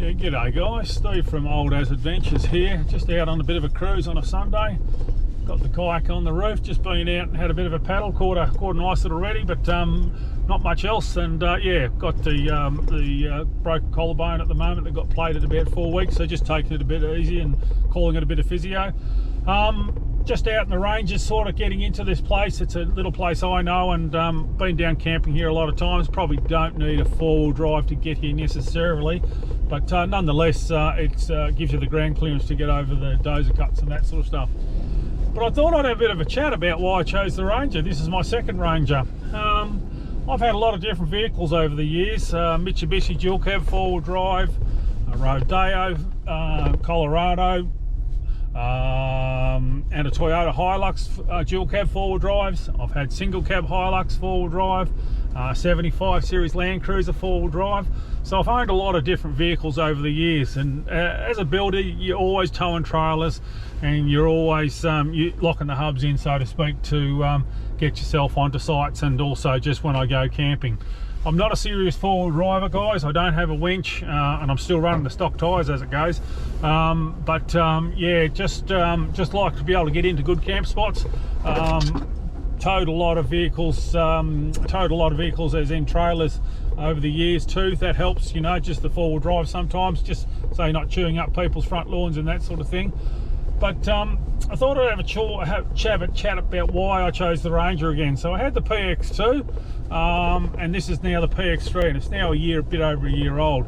Yeah, g'day guys, Steve from Old As Adventures here, just out on a bit of a cruise on a Sunday. Got the kayak on the roof, just been out and had a bit of a paddle, caught a nice little reddy, but not much else. And yeah, got the broken collarbone at the moment that got plated about 4 weeks, so just taking it a bit easy and calling it a bit of physio. Just out in the ranges, sort of getting into this place. It's a little place I know, and been down camping here a lot of times. Probably don't need a four-wheel drive to get here necessarily, but nonetheless it gives you the ground clearance to get over the dozer cuts and that sort of stuff. But I thought I'd have a bit of a chat about why I chose the Ranger. This is my second Ranger. I've had a lot of different vehicles over the years. Mitsubishi dual cab four-wheel drive, a Rodeo, Colorado, and a Toyota Hilux dual cab four-wheel drives. I've had single cab Hilux four-wheel drive, 75 series Land Cruiser four-wheel drive. So I've owned a lot of different vehicles over the years, and as a builder you're always towing trailers, and you're always locking the hubs in, so to speak, to get yourself onto sites, and also just when I go camping. I'm not a serious four-wheel driver, guys. I don't have a winch, and I'm still running the stock tyres as it goes. Yeah, just like to be able to get into good camp spots. Towed a lot of vehicles, as in trailers over the years too. That helps, you know, just the four-wheel drive sometimes, just so you're not chewing up people's front lawns and that sort of thing. But I thought I'd have a chat about why I chose the Ranger again. So I had the PX2, and this is now the PX3, and it's now a bit over a year old.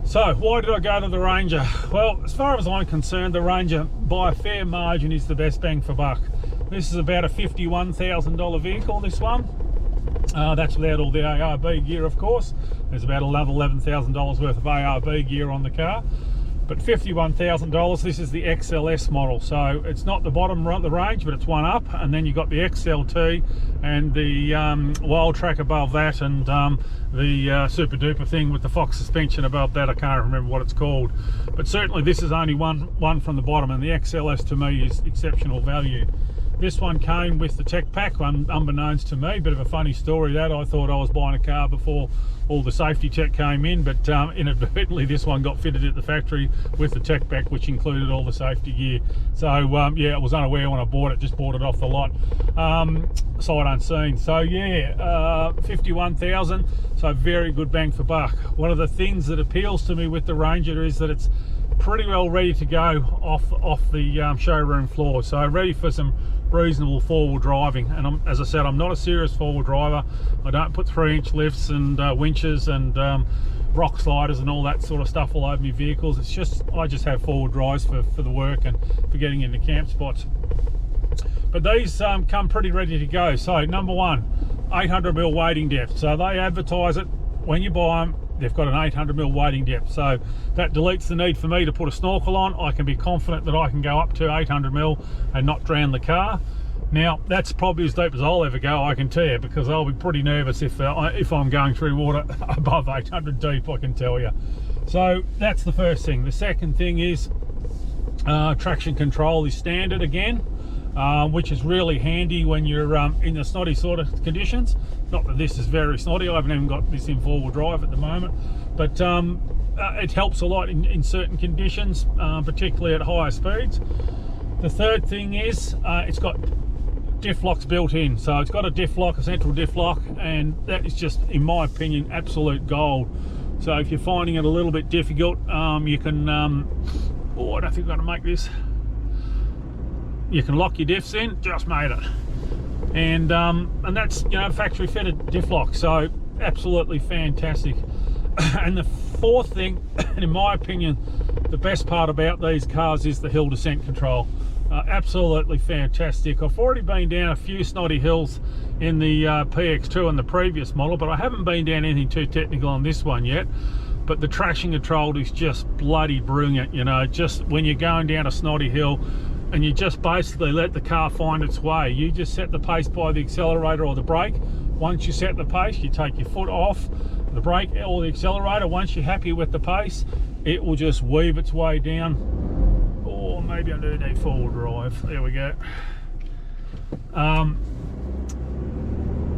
So why did I go to the Ranger? Well, as far as I'm concerned, the Ranger by a fair margin is the best bang for buck. This is about a $51,000 vehicle, this one. That's without all the ARB gear, of course. There's about another $11,000 worth of ARB gear on the car. But $51,000, this is the XLS model. So it's not the bottom run of the range, but it's one up. And then you've got the XLT and the Wild Track above that, and the super duper thing with the Fox suspension above that. I can't remember what it's called. But certainly this is only one from the bottom, and the XLS to me is exceptional value. This one came with the tech pack, unbeknownst to me. Bit of a funny story that. I thought I was buying a car before all the safety tech came in, but inadvertently this one got fitted at the factory with the tech pack, which included all the safety gear. So yeah, I was unaware when I bought it, just bought it off the lot, sight unseen. So yeah, 51,000, so very good bang for buck. One of the things that appeals to me with the Ranger is that it's pretty well ready to go off the showroom floor, so ready for some reasonable four-wheel driving. And as I said, I'm not a serious four-wheel driver. I don't put 3-inch lifts and winches and rock sliders and all that sort of stuff all over my vehicles. It's just, I just have four-wheel drives for the work and for getting into camp spots. But these come pretty ready to go. So number one, 800mm wading depth. So they advertise it when you buy them. They've got an 800mm wading depth, so that deletes the need for me to put a snorkel on. I can be confident that I can go up to 800mm and not drown the car. Now that's probably as deep as I'll ever go, I can tell you, because I'll be pretty nervous if I'm going through water above 800 deep, I can tell you. So that's the first thing. The second thing is traction control is standard again, which is really handy when you're in the snotty sort of conditions. Not that this is very snotty, I haven't even got this in four-wheel drive at the moment, but it helps a lot in certain conditions, particularly at higher speeds. The third thing is it's got diff locks built in, so it's got a diff lock, a central diff lock, and that is just, in my opinion, absolute gold. So if you're finding it a little bit difficult, you can oh, I don't think I've got to make this. You can lock your diffs in, just made it. And that's, you know, factory fitted diff lock, so absolutely fantastic. And the fourth thing, and in my opinion, the best part about these cars is the hill descent control. Absolutely fantastic. I've already been down a few snotty hills in the PX2 and the previous model, but I haven't been down anything too technical on this one yet. But the traction control is just bloody brilliant, you know, just when you're going down a snotty hill, and you just basically let the car find its way. You just set the pace by the accelerator or the brake. Once you set the pace, you take your foot off the brake or the accelerator. Once you're happy with the pace, it will just weave its way down. Or maybe I do need four-wheel drive. There we go.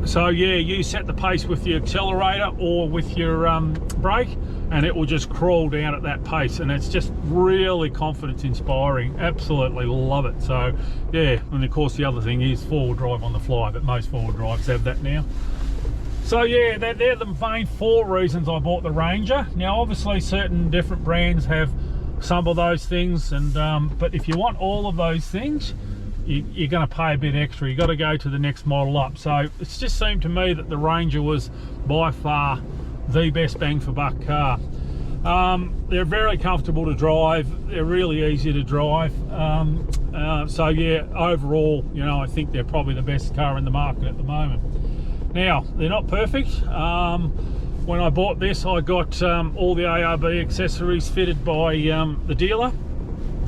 So yeah, you set the pace with your accelerator or with your brake, and it will just crawl down at that pace, and it's just really confidence inspiring. Absolutely love it. So yeah, and of course the other thing is four-wheel drive on the fly, but most four-wheel drives have that now. So yeah, they're the main four reasons I bought the Ranger. Now obviously certain different brands have some of those things, and but if you want all of those things, you're going to pay a bit extra. You got to go to the next model up. So it's just seemed to me that the Ranger was by far the best bang for buck car. They're very comfortable to drive. They're really easy to drive. So yeah, overall, you know, I think they're probably the best car in the market at the moment. Now, they're not perfect. When I bought this, I got all the ARB accessories fitted by the dealer.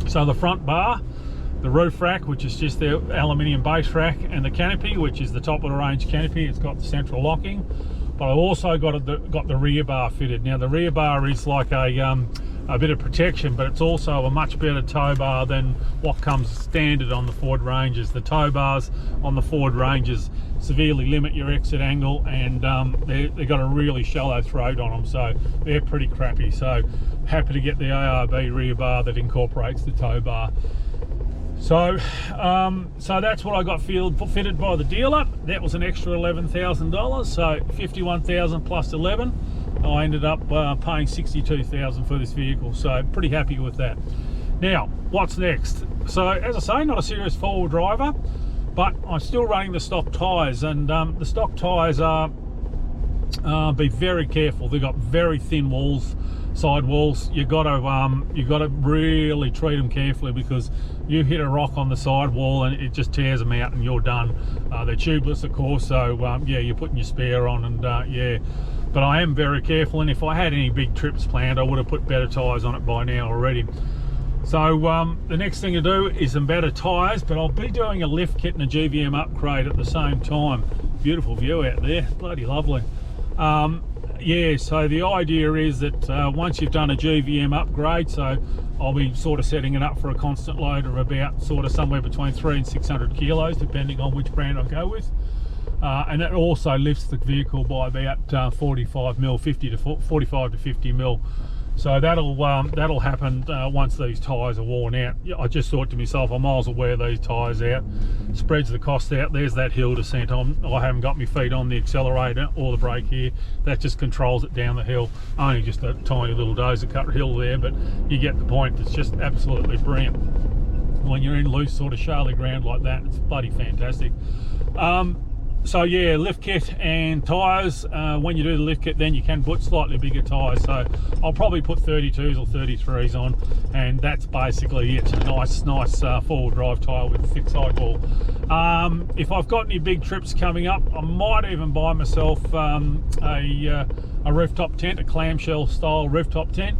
So the front bar, the roof rack, which is just the aluminium base rack, and the canopy, which is the top of the range canopy. It's got the central locking, but I also got the rear bar fitted. Now the rear bar is like a bit of protection, but it's also a much better tow bar than what comes standard on the Ford Rangers. The tow bars on the Ford Rangers severely limit your exit angle, and they've got a really shallow throat on them, so they're pretty crappy. So happy to get the ARB rear bar that incorporates the tow bar. So so that's what I got fitted by the dealer. That was an extra $11,000, so $51,000 plus 11. I ended up paying $62,000 for this vehicle, so pretty happy with that. Now, what's next? So as I say, not a serious four-wheel driver, but I'm still running the stock tyres, and the stock tyres are, be very careful. They've got very thin walls, side walls. You've got to really treat them carefully, because you hit a rock on the side wall and it just tears them out and you're done. They're tubeless, of course, so yeah, you're putting your spare on, and yeah. But I am very careful, and if I had any big trips planned, I would have put better tyres on it by now already. So the next thing to do is some better tyres, but I'll be doing a lift kit and a GVM upgrade at the same time. Beautiful view out there, bloody lovely. Yeah, so the idea is that once you've done a GVM upgrade, so I'll be sort of setting it up for a constant load of about sort of somewhere between 300 and 600 kilos, depending on which brand I go with. And that also lifts the vehicle by about 45 mil, 45 to 50 mil. So that'll happen once these tyres are worn out. I just thought to myself, I might as well wear these tyres out, spreads the cost out. There's that hill descent. I haven't got my feet on the accelerator or the brake here. That just controls it down the hill. Only just a tiny little dozer cut hill there, but you get the point. It's just absolutely brilliant. When you're in loose sort of shallow ground like that, it's bloody fantastic. So yeah, lift kit and tyres. When you do the lift kit, then you can put slightly bigger tyres. So I'll probably put 32s or 33s on, and that's basically it. Nice four-wheel drive tyre with a thick sidewall. If I've got any big trips coming up, I might even buy myself a rooftop tent, a clamshell style rooftop tent,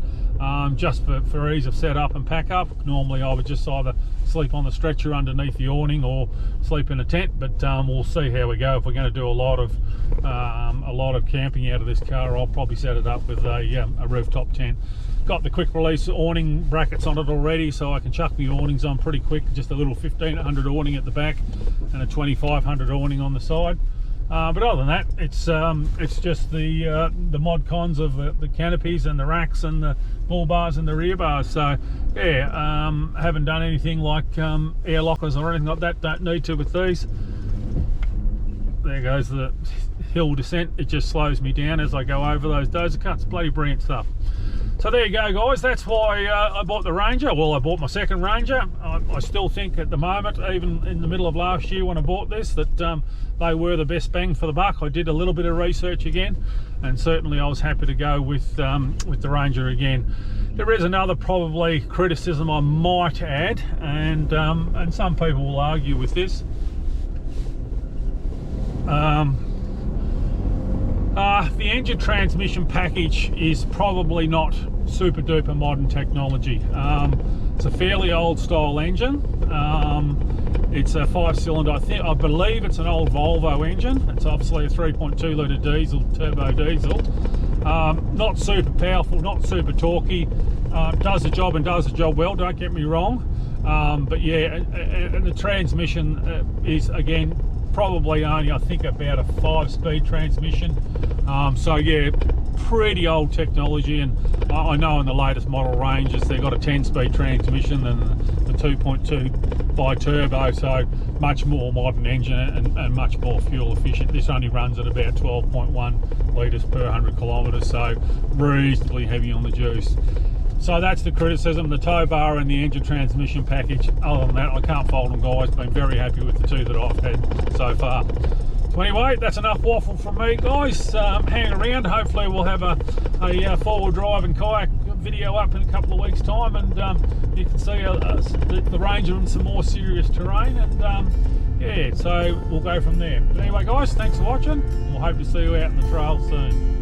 just for ease of setup and pack up. Normally I would just either sleep on the stretcher underneath the awning or sleep in a tent, but we'll see how we go. If we're going to do a lot of camping out of this car, I'll probably set it up with a rooftop tent. Got the quick release awning brackets on it already, so I can chuck the awnings on pretty quick. Just a little 1500 awning at the back and a 2500 awning on the side. But other than that, it's just the mod cons of the canopies and the racks and the bull bars and the rear bars. So yeah, haven't done anything like air lockers or anything like that. Don't need to with these. There goes the hill descent. It just slows me down as I go over those dozer cuts. Bloody brilliant stuff. So there you go, guys. That's why I bought the Ranger. Well, I bought my second Ranger. I still think at the moment, even in the middle of last year when I bought this, that they were the best bang for the buck. I did a little bit of research again, and certainly I was happy to go with the Ranger again. There is another probably criticism I might add, and some people will argue with this. The engine transmission package is probably not super duper modern technology. It's a fairly old style engine. It's a 5-cylinder. I believe it's an old Volvo engine. It's obviously a 3.2 litre diesel, turbo diesel. Not super powerful, not super torquey. Does the job and does the job well, don't get me wrong. But yeah, and the transmission is again probably only, I think, about a 5-speed transmission. So yeah, pretty old technology, and I know in the latest model ranges they've got a 10-speed transmission and the 2.2 bi-turbo, so much more modern engine and much more fuel efficient. This only runs at about 12.1 litres per 100 kilometres, so reasonably heavy on the juice. So that's the criticism, the tow bar and the engine transmission package. Other than that, I can't fault them, guys. Been very happy with the two that I've had so far. So anyway, that's enough waffle from me, guys. Hang around. Hopefully we'll have a four-wheel drive and kayak video up in a couple of weeks' time, and you can see the range of some more serious terrain, and yeah, so we'll go from there. But anyway, guys, thanks for watching. We'll hope to see you out in the trail soon.